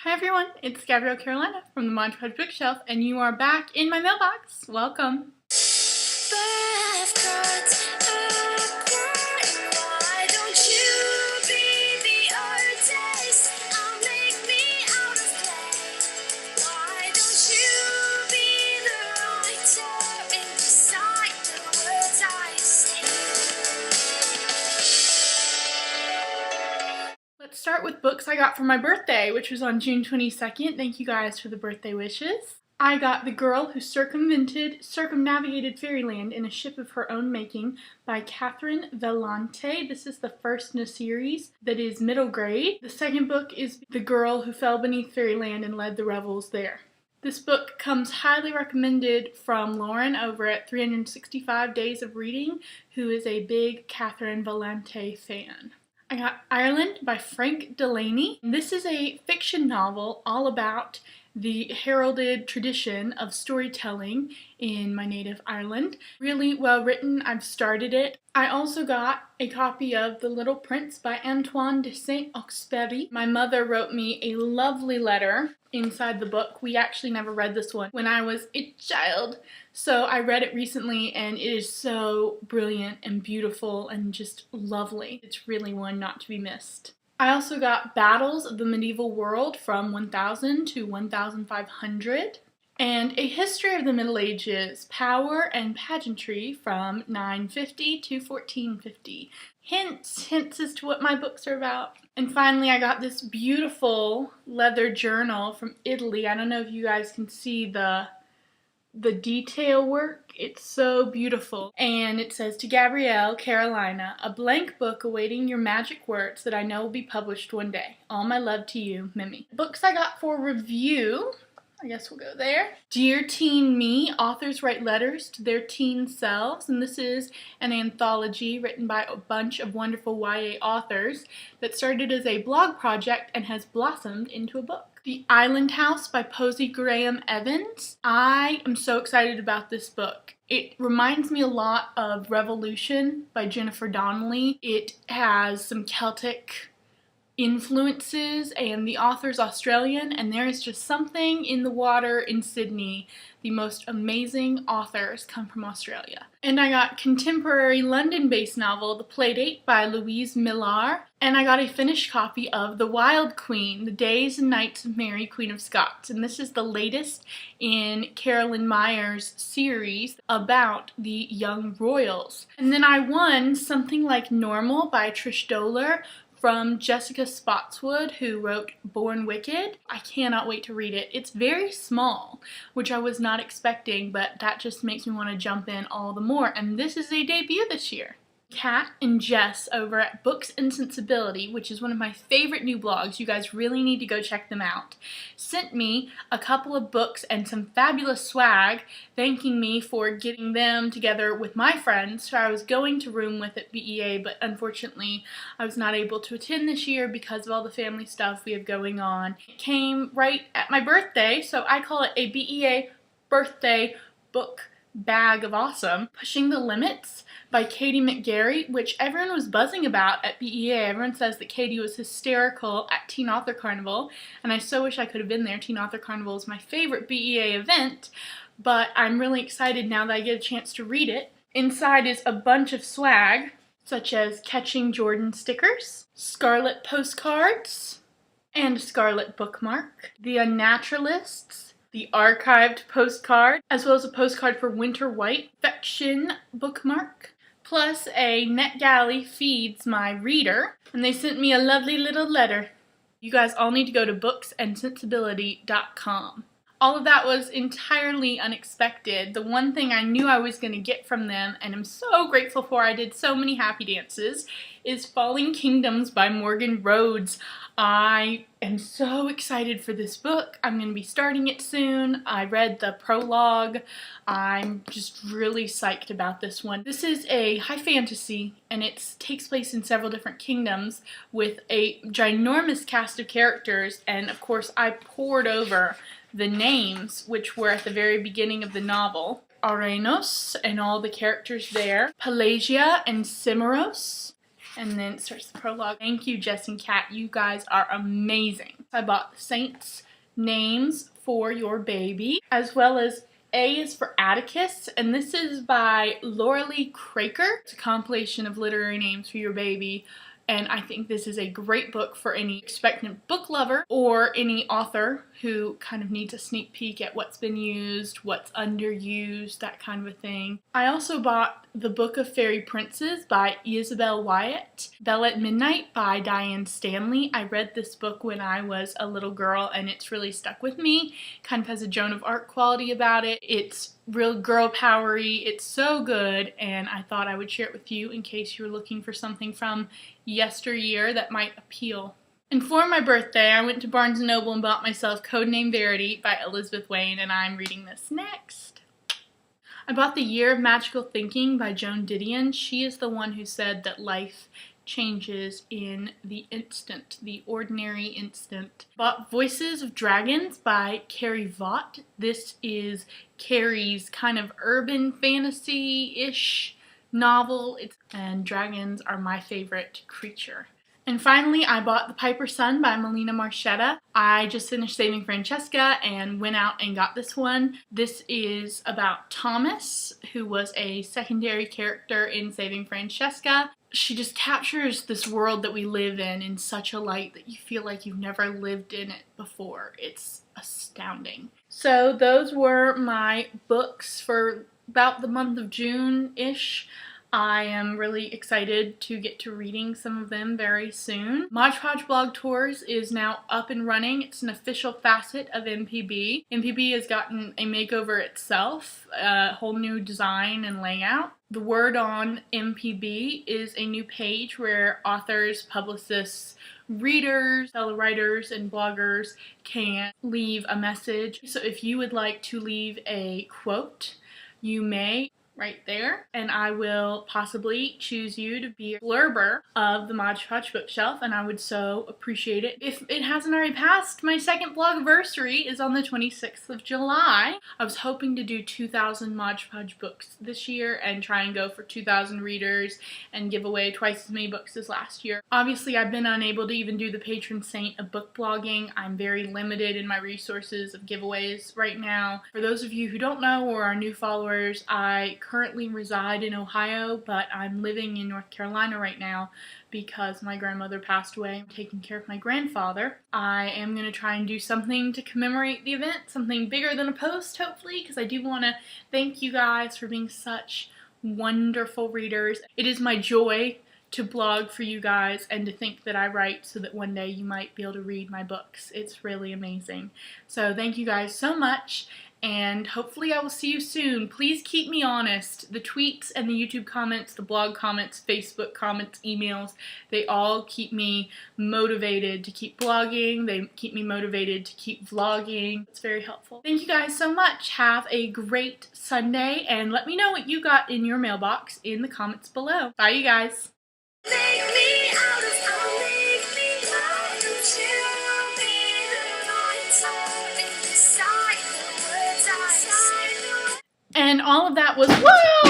Hi everyone, it's Gabrielle Carolina from the Montage Bookshelf, and you are back in my mailbox. Welcome. Let's start with books I got for my birthday, which was on June 22nd. Thank you guys for the birthday wishes. I got The Girl Who Circumnavigated Fairyland in a Ship of Her Own Making by Catherine Vellante. This is the first in a series that is middle grade. The second book is The Girl Who Fell Beneath Fairyland and Led the Revels There. This book comes highly recommended from Lauren over at 365 Days of Reading, who is a big Catherine Vellante fan. I got Ireland by Frank Delaney. This is a fiction novel all about the heralded tradition of storytelling in my native Ireland. Really well written. I've started it. I also got a copy of The Little Prince by Antoine de Saint-Exupéry. My mother wrote me a lovely letter inside the book. We actually never read this one when I was a child, so I read it recently and it is so brilliant and beautiful and just lovely. It's really one not to be missed. I also got Battles of the Medieval World from 1000 to 1500, and A History of the Middle Ages, Power and Pageantry from 950 to 1450. Hints as to what my books are about. And finally, I got this beautiful leather journal from Italy. I don't know if you guys can see the detail work. It's so beautiful. And it says, "To Gabrielle, Carolina, a blank book awaiting your magic words that I know will be published one day. All my love to you, Mimi." Books I got for review, I guess we'll go there. Dear Teen Me, authors write letters to their teen selves, and this is an anthology written by a bunch of wonderful YA authors that started as a blog project and has blossomed into a book. The Island House by Posey Graham Evans. I am so excited about this book. It reminds me a lot of Revolution by Jennifer Donnelly. It has some Celtic influences, and the author's Australian, and there is just something in the water in Sydney. The most amazing authors come from Australia. And I got contemporary London-based novel The Playdate by Louise Millar, and I got a finished copy of The Wild Queen, The Days and Nights of Mary, Queen of Scots, and this is the latest in Carolyn Meyer's series about the young royals. And then I won Something Like Normal by Trish Doler from Jessica Spotswood, who wrote Born Wicked. I cannot wait to read it. It's very small, which I was not expecting, but that just makes me want to jump in all the more. And this is a debut this year. Kat and Jess over at Books and Sensibility, which is one of my favorite new blogs, you guys really need to go check them out, sent me a couple of books and some fabulous swag, thanking me for getting them together with my friends who I was going to room with at BEA, but unfortunately I was not able to attend this year because of all the family stuff we have going on. It came right at my birthday, so I call it a BEA birthday book bag of awesome. Pushing the Limits by Katie McGarry, which everyone was buzzing about at BEA. Everyone says that Katie was hysterical at Teen Author Carnival, and I so wish I could have been there. Teen Author Carnival is my favorite BEA event, but I'm really excited now that I get a chance to read it. Inside is a bunch of swag, such as Catching Jordan stickers, Scarlet postcards, and a Scarlet bookmark, The Unnaturalists, the archived postcard, as well as a postcard for Winter White, Fiction bookmark, plus a NetGalley feeds my reader, and they sent me a lovely little letter. You guys all need to go to booksandsensibility.com. All of that was entirely unexpected. The one thing I knew I was going to get from them, and I'm so grateful for, I did so many happy dances, is Falling Kingdoms by Morgan Rhodes. I am so excited for this book. I'm going to be starting it soon. I read the prologue. I'm just really psyched about this one. This is a high fantasy, and it takes place in several different kingdoms with a ginormous cast of characters, and of course I pored over the names, which were at the very beginning of the novel. Arenos and all the characters there. Pelagia and Cimaros. And then it starts the prologue. Thank you, Jess and Kat. You guys are amazing. I bought the Saints' Names for Your Baby, as well as A is for Atticus, and this is by Laura Lee Craker. It's a compilation of literary names for your baby, and I think this is a great book for any expectant book lover or any author who kind of needs a sneak peek at what's been used, what's underused, that kind of a thing. I also bought The Book of Fairy Princes by Isabel Wyatt, Belle at Midnight by Diane Stanley. I read this book when I was a little girl and it's really stuck with me. Kind of has a Joan of Arc quality about it. It's real girl powery. It's so good, and I thought I would share it with you in case you're looking for something from yesteryear that might appeal. And for my birthday, I went to Barnes & Noble and bought myself Codename Verity by Elizabeth Wayne, and I'm reading this next. I bought The Year of Magical Thinking by Joan Didion. She is the one who said that life changes in the instant, the ordinary instant. Bought Voices of Dragons by Carrie Vaught. This is Carrie's kind of urban fantasy-ish novel, and dragons are my favorite creature. And finally, I bought The Piper's Son by Melina Marchetta. I just finished Saving Francesca and went out and got this one. This is about Thomas, who was a secondary character in Saving Francesca. She just captures this world that we live in such a light that you feel like you've never lived in it before. It's astounding. So those were my books for about the month of June-ish. I am really excited to get to reading some of them very soon. Mod Podge Blog Tours is now up and running. It's an official facet of MPB. MPB has gotten a makeover itself, a whole new design and layout. The Word on MPB is a new page where authors, publicists, readers, fellow writers, and bloggers can leave a message. So if you would like to leave a quote, you may right there, and I will possibly choose you to be a blurber of the Mod Podge bookshelf, and I would so appreciate it. If it hasn't already passed, my second blogiversary is on the 26th of July. I was hoping to do 2,000 Mod Podge books this year and try and go for 2,000 readers and give away twice as many books as last year. Obviously, I've been unable to even do the patron saint of book blogging. I'm very limited in my resources of giveaways right now. For those of you who don't know or are new followers, I currently reside in Ohio, but I'm living in North Carolina right now because my grandmother passed away. I'm taking care of my grandfather. I am going to try and do something to commemorate the event, something bigger than a post, hopefully, because I do want to thank you guys for being such wonderful readers. It is my joy to blog for you guys and to think that I write so that one day you might be able to read my books. It's really amazing. So thank you guys so much, and hopefully I will see you soon. Please keep me honest. The tweets and the YouTube comments, the blog comments, Facebook comments, emails, they all keep me motivated to keep blogging. They keep me motivated to keep vlogging. It's very helpful. Thank you guys so much. Have a great Sunday, and let me know what you got in your mailbox in the comments below. Bye, you guys. Take me out of and all of that was, whoa!